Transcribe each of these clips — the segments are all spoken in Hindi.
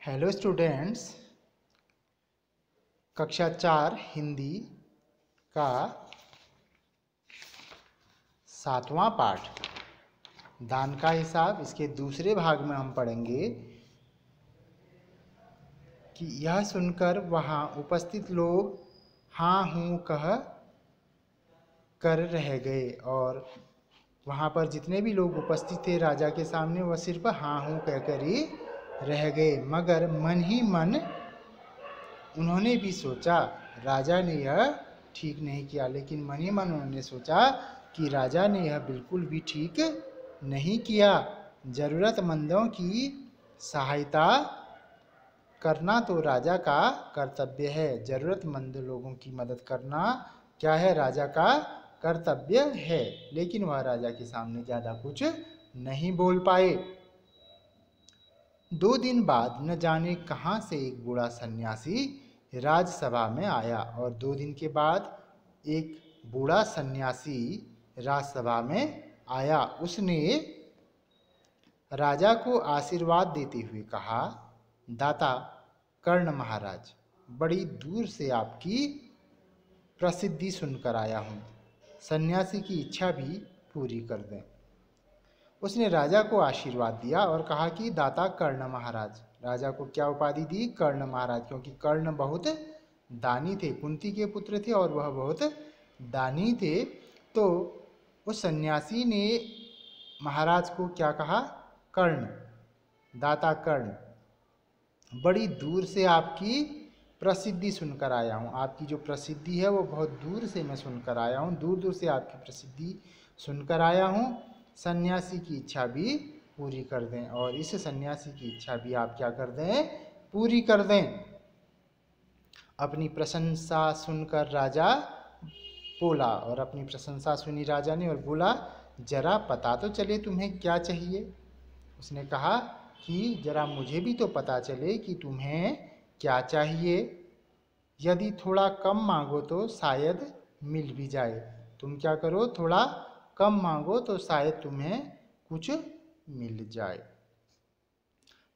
हेलो स्टूडेंट्स, कक्षा 4 हिंदी का 7वां पाठ दान का हिसाब। इसके दूसरे भाग में हम पढ़ेंगे कि यह सुनकर वहाँ उपस्थित लोग हाँ हूँ कह कर रह गए और वहाँ पर जितने भी लोग उपस्थित थे राजा के सामने वह सिर्फ हाँ हूँ कहकर ही रह गए। मगर मन ही मन उन्होंने भी सोचा राजा ने यह ठीक नहीं किया, लेकिन मन ही मन उन्होंने सोचा कि राजा ने यह बिल्कुल भी ठीक नहीं किया। ज़रूरतमंदों की सहायता करना तो राजा का कर्तव्य है। ज़रूरतमंद लोगों की मदद करना क्या है? राजा का कर्तव्य है। लेकिन वह राजा के सामने ज़्यादा कुछ नहीं बोल पाए। 2 दिन बाद न जाने कहाँ से एक बूढ़ा सन्यासी राजसभा में आया और 2 दिन के बाद एक बूढ़ा सन्यासी राजसभा में आया। उसने राजा को आशीर्वाद देते हुए कहा, दाता कर्ण महाराज, बड़ी दूर से आपकी प्रसिद्धि सुनकर आया हूँ। सन्यासी की इच्छा भी पूरी कर दें। उसने राजा को आशीर्वाद दिया और कहा कि दाता कर्ण महाराज। राजा को क्या उपाधि दी? कर्ण महाराज, क्योंकि कर्ण बहुत दानी थे, कुंती के पुत्र थे और वह बहुत दानी थे। तो उस सन्यासी ने महाराज को क्या कहा? कर्ण, दाता कर्ण, बड़ी दूर से आपकी प्रसिद्धि सुनकर आया हूँ। आपकी जो प्रसिद्धि है वो बहुत दूर से मैं सुनकर आया हूँ, दूर दूर से आपकी प्रसिद्धि सुनकर आया हूँ। सन्यासी की इच्छा भी पूरी कर दें। और इस सन्यासी की इच्छा भी आप क्या कर दें? पूरी कर दें। अपनी प्रशंसा सुनकर राजा बोला, और अपनी प्रशंसा सुनी राजा ने और बोला, जरा पता तो चले तुम्हें क्या चाहिए। उसने कहा कि जरा मुझे भी तो पता चले कि तुम्हें क्या चाहिए। यदि थोड़ा कम मांगो तो शायद मिल भी जाए। तुम क्या करो? थोड़ा कम मांगो तो शायद तुम्हें कुछ मिल जाए।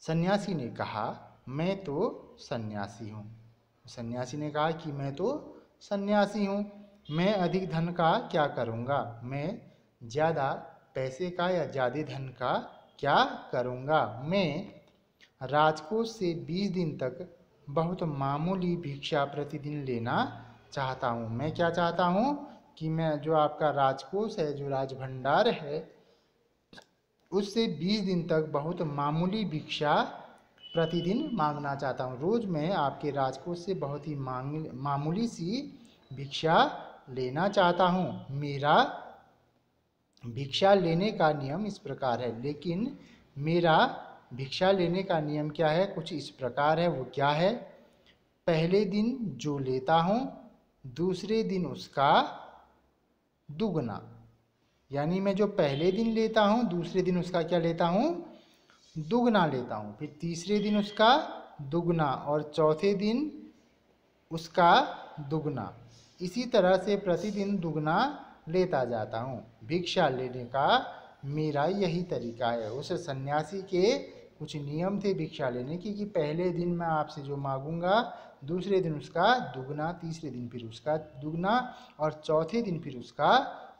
सन्यासी ने कहा, मैं तो सन्यासी हूँ। सन्यासी ने कहा कि मैं तो सन्यासी हूँ, मैं अधिक धन का क्या करूँगा? मैं ज़्यादा पैसे का या ज़्यादा धन का क्या करूँगा? मैं राजकोष से 20 दिन तक बहुत मामूली भिक्षा प्रतिदिन लेना चाहता हूँ। मैं क्या चाहता हूँ कि मैं जो आपका राजकोष है, जो राजभंडार है, उससे 20 दिन तक बहुत मामूली भिक्षा प्रतिदिन मांगना चाहता हूँ। रोज़ मैं आपके राजकोष से बहुत ही मामूली सी भिक्षा लेना चाहता हूँ। मेरा भिक्षा लेने का नियम इस प्रकार है, लेकिन मेरा भिक्षा लेने का नियम क्या है? कुछ इस प्रकार है। वो क्या है? पहले दिन जो लेता हूँ दूसरे दिन उसका दुगना। यानी मैं जो पहले दिन लेता हूँ दूसरे दिन उसका क्या लेता हूँ? दुगना लेता हूँ। फिर तीसरे दिन उसका दुगना और चौथे दिन उसका दुगना। इसी तरह से प्रतिदिन दुगना लेता जाता हूँ। भिक्षा लेने का मेरा यही तरीका है। उस सन्यासी के कुछ नियम थे भिक्षा लेने की कि पहले दिन मैं आपसे जो मांगूंगा दूसरे दिन उसका दुगना, तीसरे दिन फिर उसका दुगना और चौथे दिन फिर उसका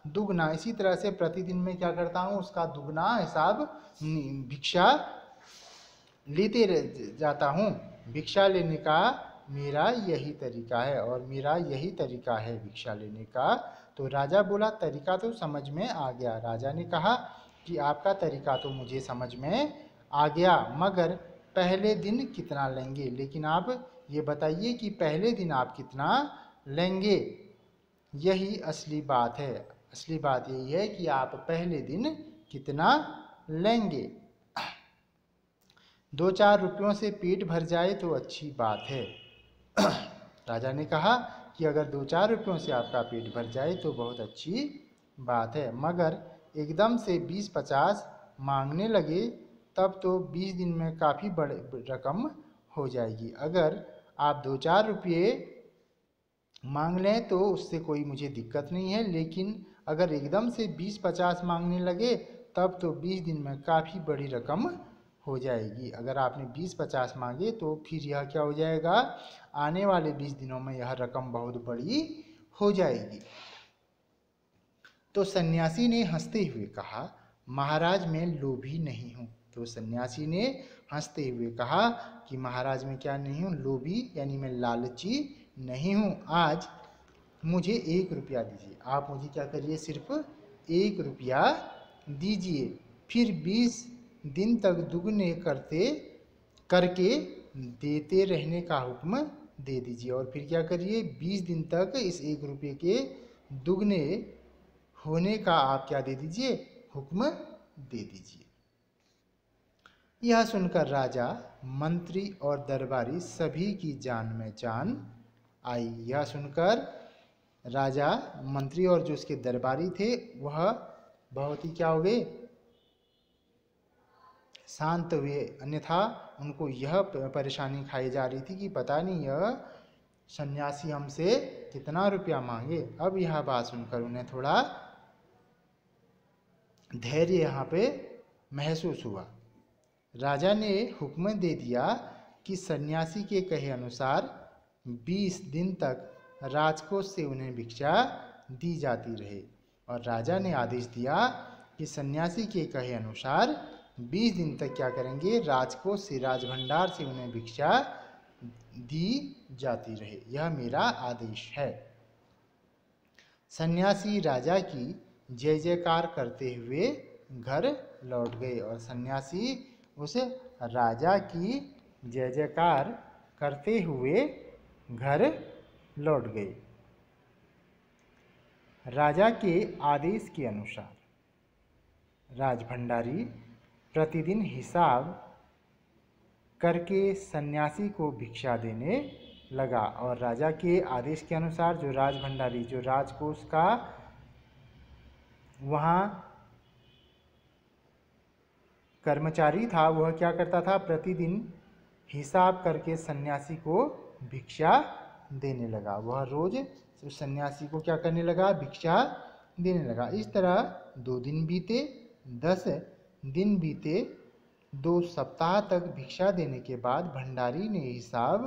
दुगना। इसी तरह से प्रतिदिन मैं क्या करता हूँ? उसका दुगना हिसाब भिक्षा लेते जाता हूँ। भिक्षा लेने का मेरा यही तरीका है और मेरा यही तरीका है भिक्षा लेने का। तो राजा बोला, तरीका तो समझ में आ गया। राजा ने कहा कि आपका तरीका तो मुझे समझ में आ गया, मगर पहले दिन कितना लेंगे? लेकिन आप ये बताइए कि पहले दिन आप कितना लेंगे? यही असली बात है। असली बात यही है कि आप पहले दिन कितना लेंगे। 2-4 रुपयों से पेट भर जाए तो अच्छी बात है। राजा ने कहा कि अगर 2-4 रुपयों से आपका पेट भर जाए तो बहुत अच्छी बात है, मगर एकदम से 20-50 मांगने लगे तब तो 20 दिन में काफ़ी बड़ी रकम हो जाएगी। अगर आप 2-4 रुपये मांग लें तो उससे कोई मुझे दिक्कत नहीं है, लेकिन अगर एकदम से 20-50 मांगने लगे तब तो 20 दिन में काफ़ी बड़ी रकम हो जाएगी। अगर आपने 20-50 मांगे तो फिर यह क्या हो जाएगा, आने वाले 20 दिनों में यह रकम बहुत बड़ी हो जाएगी। तो सन्यासी ने हंसते हुए कहा, महाराज मैं लोभी नहीं हूँ। तो सन्यासी ने हंसते हुए कहा कि महाराज मैं क्या नहीं हूँ, लोभी यानी मैं लालची नहीं हूँ। आज मुझे 1 रुपया दीजिए। आप मुझे क्या करिए, सिर्फ 1 रुपया दीजिए, फिर 20 दिन तक दुगने करके देते रहने का हुक्म दे दीजिए। और फिर क्या करिए, 20 दिन तक इस 1 रुपये के दुगने होने का आप क्या दे दीजिए, हुक्म दे दीजिए। यह सुनकर राजा, मंत्री और दरबारी सभी की जान में जान आई। यह सुनकर राजा, मंत्री और जो उसके दरबारी थे वह बहुत ही क्या हो गए, शांत हुए। अन्यथा उनको यह परेशानी खाई जा रही थी कि पता नहीं यह सन्यासी हमसे कितना रुपया मांगे। अब यह बात सुनकर उन्हें थोड़ा धैर्य यहाँ पे महसूस हुआ। राजा ने हुक्म दे दिया कि सन्यासी के कहे अनुसार 20 दिन तक राजकोष से उन्हें भिक्षा दी जाती रहे। और राजा ने आदेश दिया कि सन्यासी के कहे अनुसार 20 दिन तक क्या करेंगे, राजकोष से, राजभंडार से उन्हें भिक्षा दी जाती रहे। यह मेरा आदेश है। सन्यासी राजा की जय जयकार करते हुए घर लौट गए। और सन्यासी उस राजा की जय जयकार करते हुए घर लौट गए। राजा के आदेश के अनुसार राजभंडारी प्रतिदिन हिसाब करके सन्यासी को भिक्षा देने लगा। और राजा के आदेश के अनुसार जो राजभंडारी, जो राजकोष का वहाँ कर्मचारी था, वह क्या करता था, प्रतिदिन हिसाब करके सन्यासी को भिक्षा देने लगा। वह रोज उस सन्यासी को क्या करने लगा, भिक्षा देने लगा। इस तरह 2 दिन बीते, 10 दिन बीते, 2 सप्ताह तक भिक्षा देने के बाद भंडारी ने हिसाब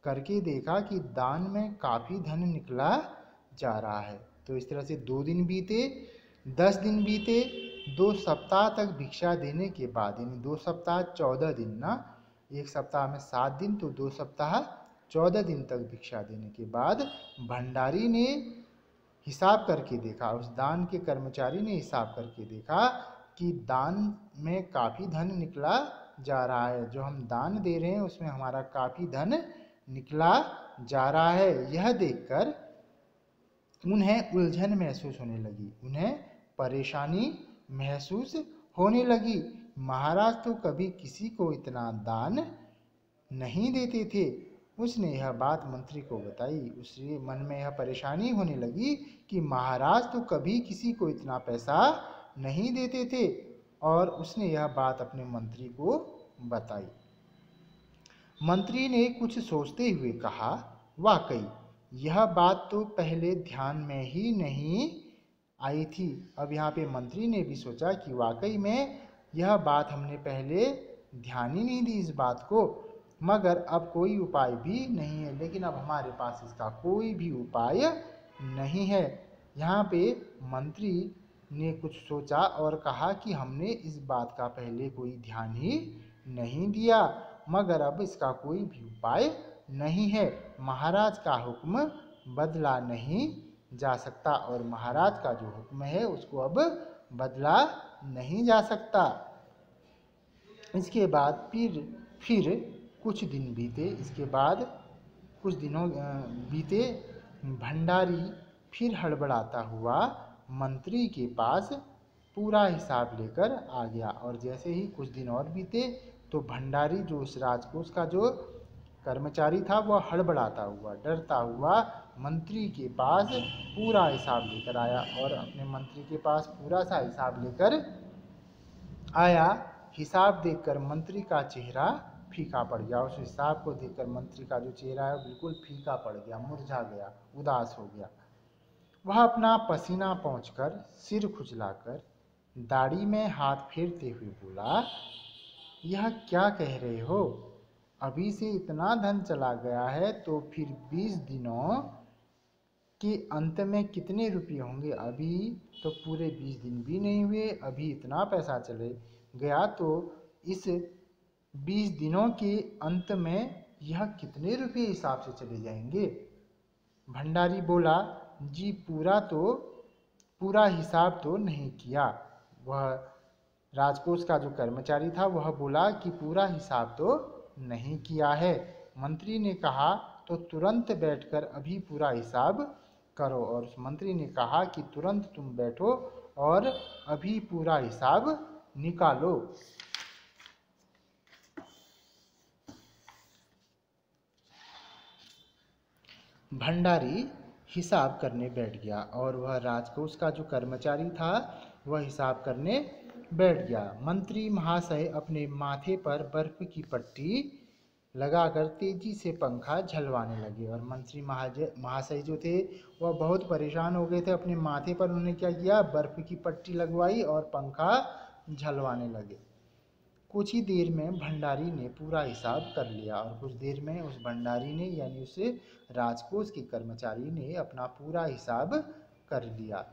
करके देखा कि दान में काफ़ी धन निकला जा रहा है। तो इस तरह से 2 दिन बीते, 10 दिन बीते, 2 सप्ताह तक भिक्षा देने के बाद, यानी 2 सप्ताह 14 दिन ना, 1 सप्ताह में 7 दिन, तो 2 सप्ताह 14 दिन तक भिक्षा देने के बाद भंडारी ने हिसाब करके देखा, उस दान के कर्मचारी ने हिसाब करके देखा कि दान में काफ़ी धन निकला जा रहा है। जो हम दान दे रहे हैं उसमें हमारा काफ़ी धन निकला जा रहा है। यह देखकर उन्हें उलझन महसूस होने लगी, उन्हें परेशानी महसूस होने लगी। महाराज तो कभी किसी को इतना दान नहीं देते थे। उसने यह बात मंत्री को बताई। उसके मन में यह परेशानी होने लगी कि महाराज तो कभी किसी को इतना पैसा नहीं देते थे। और उसने यह बात अपने मंत्री को बताई। मंत्री ने कुछ सोचते हुए कहा, वाकई यह बात तो पहले ध्यान में ही नहीं आई थी। अब यहाँ पे मंत्री ने भी सोचा कि वाकई में यह बात हमने पहले ध्यान ही नहीं दी इस बात को, मगर अब कोई उपाय भी नहीं है। लेकिन अब हमारे पास इसका कोई भी उपाय नहीं है। यहाँ पे मंत्री ने कुछ सोचा और कहा कि हमने इस बात का पहले कोई ध्यान ही नहीं दिया, मगर अब इसका कोई भी उपाय नहीं है। महाराज का हुक्म बदला नहीं जा सकता और महाराज का जो हुक्म है उसको अब बदला नहीं जा सकता। इसके बाद फिर कुछ दिन बीते। इसके बाद कुछ दिनों बीते, भंडारी फिर हड़बड़ाता हुआ मंत्री के पास पूरा हिसाब लेकर आ गया। और जैसे ही कुछ दिन और बीते तो भंडारी जो उस राजकोष का जो कर्मचारी था वह हड़बड़ाता हुआ, डरता हुआ मंत्री के पास पूरा हिसाब लेकर आया। और अपने मंत्री के पास पूरा सा हिसाब लेकर आया। हिसाब देखकर मंत्री का चेहरा फीका पड़ गया। उस हिसाब को देखकर मंत्री का जो चेहरा है बिल्कुल फीका पड़ गया, मुरझा गया, उदास हो गया। वह अपना पसीना पोंछकर, सिर खुजलाकर, दाढ़ी में हाथ फेरते हुए बोला, यह क्या कह रहे हो? अभी से इतना धन चला गया है तो फिर 20 दिनों के अंत में कितने रुपये होंगे? अभी तो पूरे 20 दिन भी नहीं हुए, अभी इतना पैसा चले गया तो इस 20 दिनों के अंत में यह कितने रुपये हिसाब से चले जाएंगे? भंडारी बोला, जी पूरा हिसाब तो नहीं किया। वह राजकोष का जो कर्मचारी था वह बोला कि पूरा हिसाब तो नहीं किया है। मंत्री ने कहा, तो तुरंत बैठकर अभी पूरा हिसाब करो। और उस मंत्री ने कहा कि तुरंत तुम बैठो और अभी पूरा हिसाब निकालो। भंडारी हिसाब करने बैठ गया और वह राजकोष का जो कर्मचारी था वह हिसाब करने बैठ गया। मंत्री महाशय अपने माथे पर बर्फ की पट्टी लगाकर तेजी से पंखा झलवाने लगे। और मंत्री महाशय जो थे वह बहुत परेशान हो गए थे। अपने माथे पर उन्होंने क्या किया, बर्फ की पट्टी लगवाई और पंखा झलवाने लगे। कुछ ही देर में भंडारी ने पूरा हिसाब कर लिया और कुछ देर में उस भंडारी ने यानी उस राजकोष के कर्मचारी ने अपना पूरा हिसाब कर लिया।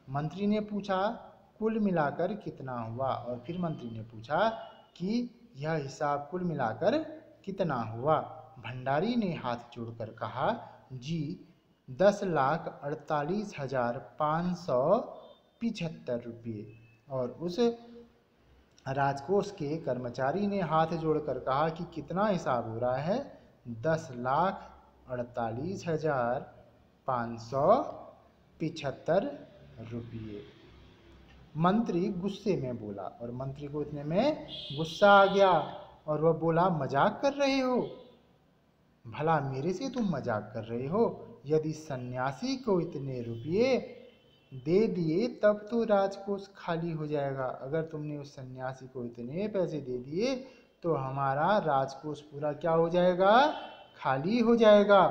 मंत्री ने पूछा, कुल मिलाकर कितना हुआ? और फिर मंत्री ने पूछा कि यह हिसाब कुल मिलाकर कितना हुआ? भंडारी ने हाथ जोड़कर कहा, जी 10,48,575 रुपये। और उस राजकोष के कर्मचारी ने हाथ जोड़कर कहा कि कितना हिसाब हो रहा है? 10,48,575 रुपये। मंत्री गुस्से में बोला और मंत्री को इतने में गुस्सा आ गया और वह बोला, मजाक कर रहे हो? भला मेरे से तुम मजाक कर रहे हो? यदि सन्यासी को इतने रुपये दे दिए तब तो राजकोष खाली हो जाएगा। अगर तुमने उस सन्यासी को इतने पैसे दे दिए तो हमारा राजकोष पूरा क्या हो जाएगा? खाली हो जाएगा।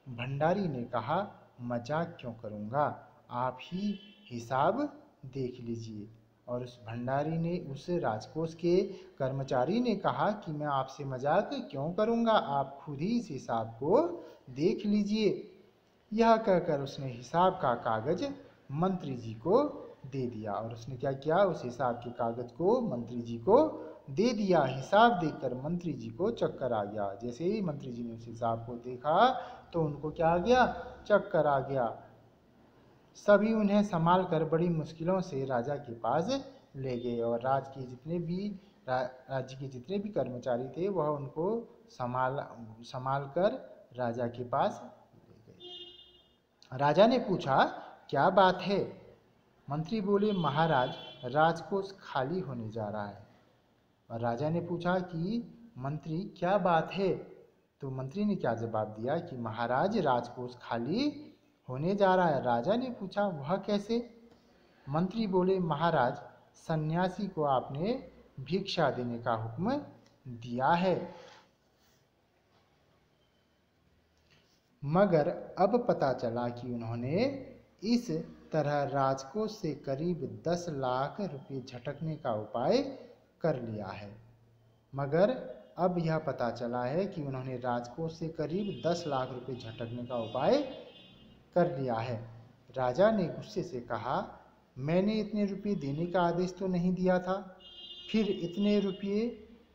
भंडारी ने कहा, मजाक क्यों करूँगा, आप ही हिसाब देख लीजिए। और उस भंडारी ने उस राजकोष के कर्मचारी ने कहा कि मैं आपसे मजाक क्यों करूँगा, आप खुद ही इस हिसाब को देख लीजिए। यह कहकर उसने हिसाब का कागज मंत्री जी को दे दिया। और उसने क्या किया, उस हिसाब के कागज को मंत्री जी को दे दिया। हिसाब देखकर मंत्री जी को चक्कर आ गया। जैसे ही मंत्री जी ने उस हिसाब को देखा तो उनको क्या आ गया, चक्कर आ गया। सभी उन्हें संभाल कर बड़ी मुश्किलों से राजा के पास ले गए और राज्य के जितने भी कर्मचारी थे वह उनको संभाल कर राजा के पास ले गए। राजा ने पूछा, क्या बात है? मंत्री बोले, महाराज राजकोष खाली होने जा रहा है। और राजा ने पूछा कि मंत्री क्या बात है? तो मंत्री ने क्या जवाब दिया कि महाराज राजकोष खाली होने जा रहा है। राजा ने पूछा, वह कैसे? मंत्री बोले, महाराज सन्यासी को आपने भिक्षा देने का हुक्म दिया है, मगर अब पता चला कि उन्होंने इस तरह राजकोष से करीब 10 लाख रुपये झटकने का उपाय कर लिया है। मगर अब यह पता चला है कि उन्होंने राजकोष से करीब 10 लाख रुपये झटकने का उपाय कर लिया है। राजा ने गुस्से से कहा, मैंने इतने रुपये देने का आदेश तो नहीं दिया था, फिर इतने रुपये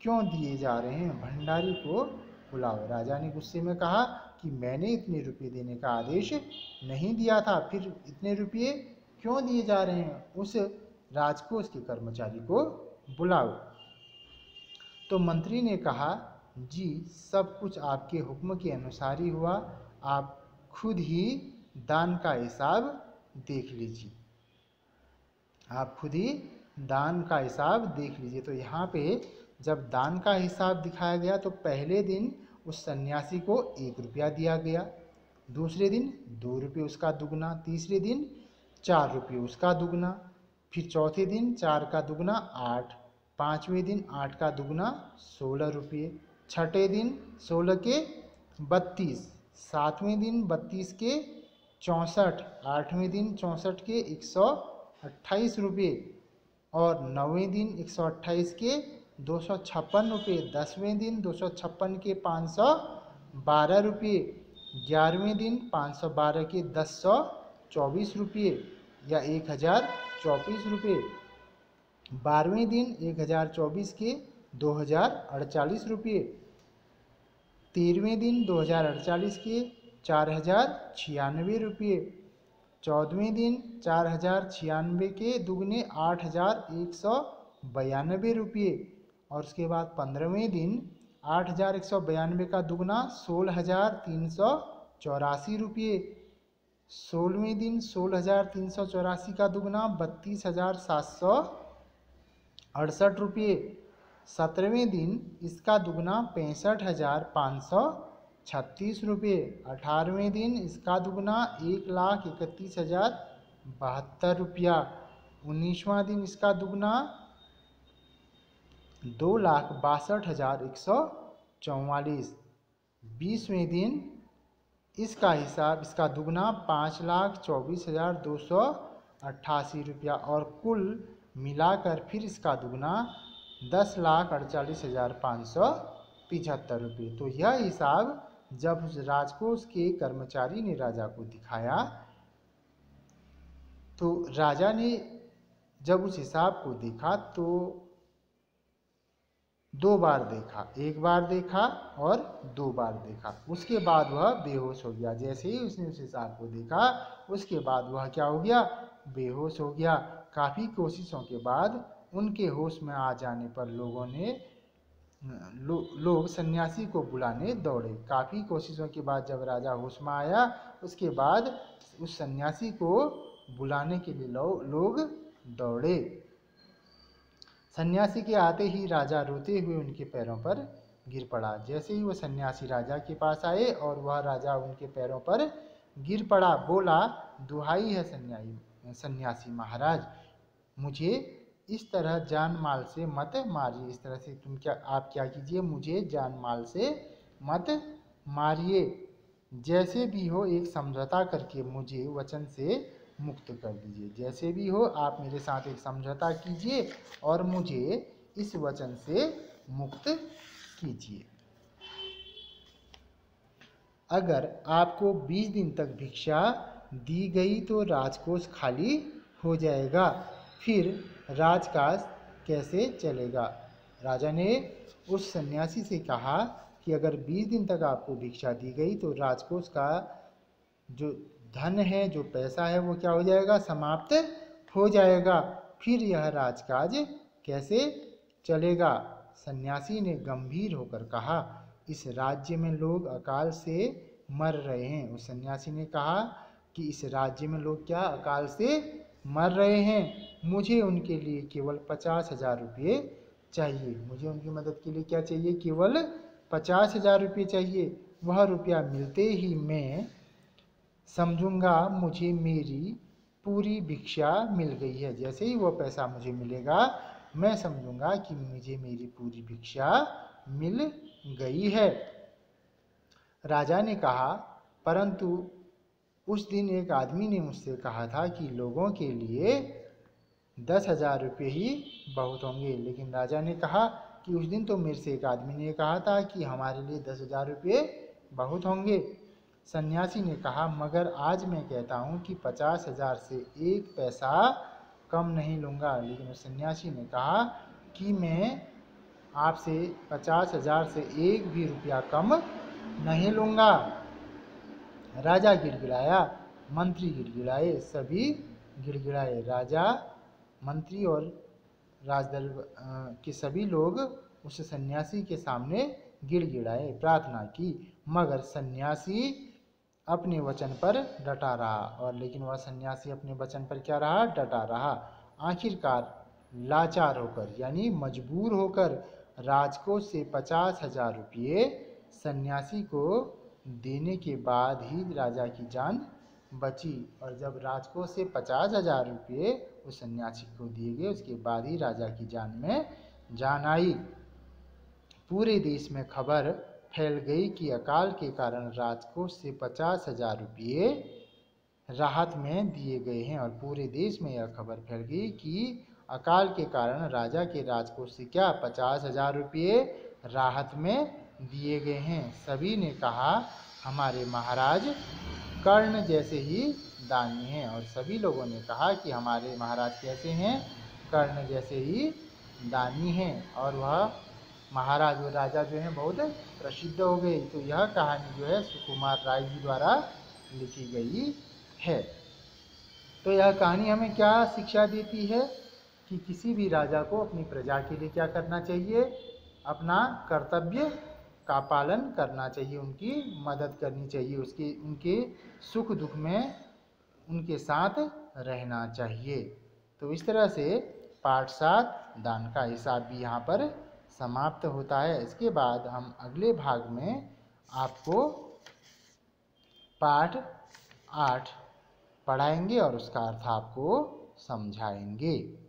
क्यों दिए जा रहे हैं? भंडारी को बुलाओ। राजा ने गुस्से में कहा कि मैंने इतने रुपये देने का आदेश नहीं दिया था, फिर इतने रुपये क्यों दिए जा रहे हैं? उस राजकोष के कर्मचारी को बुलाओ। तो मंत्री ने कहा, जी सब कुछ आपके हुक्म के अनुसार ही हुआ, आप खुद ही दान का हिसाब देख लीजिए। आप खुद ही दान का हिसाब देख लीजिए। तो यहाँ पे जब दान का हिसाब दिखाया गया तो पहले दिन उस सन्यासी को 1 रुपया दिया गया, दूसरे दिन 2 रुपये उसका दुगना, तीसरे दिन 4 रुपये उसका दुगना, फिर चौथे दिन 4 का दुगना 8, पाँचवें दिन 8 का दुगना 16 रुपये, छठे दिन 16 के 32, सातवें दिन 32 के 64, आठवें दिन 64 के 128 रुपये और 9वें दिन 128 के 256 रुपये। 10वें दिन 256 के 512 रुपये। 11वें दिन 512 के 1024 रुपये या 1024 रुपये। 12वें दिन 1024 के 2048 रुपये। 13वें दिन 2048 के 4096 रुपये। 14वें दिन 4096 के दुगने 8192 रुपये। और उसके बाद 15वें दिन 8192 का दुगना 16384 रुपये। 16वें दिन 16384 का दुगना 32768 रुपये। 17वें दिन इसका दुगना 65536 रुपये। 18वें दिन इसका दुगना 1,31,072 रुपया। 19वां दिन इसका दुगना 2,62,144। 20वें दिन इसका हिसाब इसका दुगना 5,24,288 रुपया। और कुल मिलाकर फिर इसका दुगना 10,48,575 रुपये। तो यह हिसाब जब उस राजकोष के कर्मचारी ने राजा को दिखाया तो राजा ने जब उस हिसाब को देखा तो 2 बार देखा, 1 बार देखा और 2 बार देखा। उसके बाद वह बेहोश हो गया। जैसे ही उसने उस हिसाब को देखा उसके बाद वह क्या हो गया, बेहोश हो गया। काफ़ी कोशिशों के बाद उनके होश में आ जाने पर लोग सन्यासी को बुलाने दौड़े। काफ़ी कोशिशों के बाद जब राजा होश में आया उसके बाद उस सन्यासी को बुलाने के लिए लोग दौड़े। सन्यासी के आते ही राजा रोते हुए उनके पैरों पर गिर पड़ा। जैसे ही वो सन्यासी राजा के पास आए और वह राजा उनके पैरों पर गिर पड़ा, बोला, दुहाई है सन्यासी महाराज, मुझे इस तरह जान माल से मत मारिए। इस तरह से आप क्या कीजिए, मुझे जान माल से मत मारिए। जैसे भी हो एक समझौता करके मुझे वचन से मुक्त कर दीजिए। जैसे भी हो आप मेरे साथ एक समझौता कीजिए और मुझे इस वचन से मुक्त कीजिए। अगर आपको 20 दिन तक भिक्षा दी गई तो राजकोष खाली हो जाएगा, फिर राजकाज कैसे चलेगा। राजा ने उस सन्यासी से कहा कि अगर 20 दिन तक आपको भिक्षा दी गई तो राजकोष का जो धन है, जो पैसा है, वो क्या हो जाएगा, समाप्त हो जाएगा। फिर यह राजकाज कैसे चलेगा। सन्यासी ने गंभीर होकर कहा, इस राज्य में लोग अकाल से मर रहे हैं। उस सन्यासी ने कहा कि इस राज्य में लोग क्या अकाल से मर रहे हैं, मुझे उनके लिए केवल 50,000 रुपये चाहिए। मुझे उनकी मदद के लिए क्या चाहिए, केवल 50,000 रुपये चाहिए। वह रुपया मिलते ही मैं समझूंगा मुझे मेरी पूरी भिक्षा मिल गई है। जैसे ही वो पैसा मुझे मिलेगा मैं समझूंगा कि मुझे मेरी पूरी भिक्षा मिल गई है। राजा ने कहा, परंतु उस दिन एक आदमी ने मुझसे कहा था कि लोगों के लिए 10,000 रुपये ही बहुत होंगे। लेकिन राजा ने कहा कि उस दिन तो मेरे से एक आदमी ने कहा था कि हमारे लिए 10,000 रुपये बहुत होंगे। सन्यासी ने कहा, मगर आज मैं कहता हूँ कि 50,000 से एक पैसा कम नहीं लूँगा। लेकिन उस सन्यासी ने कहा कि मैं आपसे 50,000 से एक भी रुपया कम नहीं लूँगा। राजा गिड़गिड़ाया, मंत्री गिड़गिड़ाए, सभी गिड़गिड़ाए। राजा, मंत्री और राजदल के सभी लोग उस सन्यासी के सामने गिड़गिड़ाए, प्रार्थना की, मगर सन्यासी अपने वचन पर डटा रहा। और लेकिन वह सन्यासी अपने वचन पर क्या रहा, डटा रहा। आखिरकार लाचार होकर यानी मजबूर होकर राजकोष से 50,000 रुपये सन्यासी को देने के बाद ही राजा की जान बची। और जब राजकोष से 50,000 रुपये उस सन्यासी को दिए गए उसके बाद ही राजा की जान में जान आई। पूरे देश में खबर फैल गई कि अकाल के कारण राजकोष से 50,000 रुपये राहत में दिए गए हैं। और पूरे देश में यह खबर फैल गई कि अकाल के कारण राजा के राजकोष से क्या 50,000 रुपये राहत में दिए गए हैं। सभी ने कहा हमारे महाराज कर्ण जैसे ही दानी हैं। और सभी लोगों ने कहा कि हमारे महाराज कैसे हैं, कर्ण जैसे ही दानी हैं। और वह महाराज और राजा जो हैं बहुत प्रसिद्ध हो गए। तो यह कहानी जो है सुकुमार राय जी द्वारा लिखी गई है। तो यह कहानी हमें क्या शिक्षा देती है कि किसी भी राजा को अपनी प्रजा के लिए क्या करना चाहिए, अपना कर्तव्य का पालन करना चाहिए, उनकी मदद करनी चाहिए, उनके सुख दुख में उनके साथ रहना चाहिए। तो इस तरह से पाठ 7 दान का हिसाब भी यहाँ पर समाप्त होता है। इसके बाद हम अगले भाग में आपको पाठ 8 पढ़ाएंगे और उसका अर्थ आपको समझाएंगे।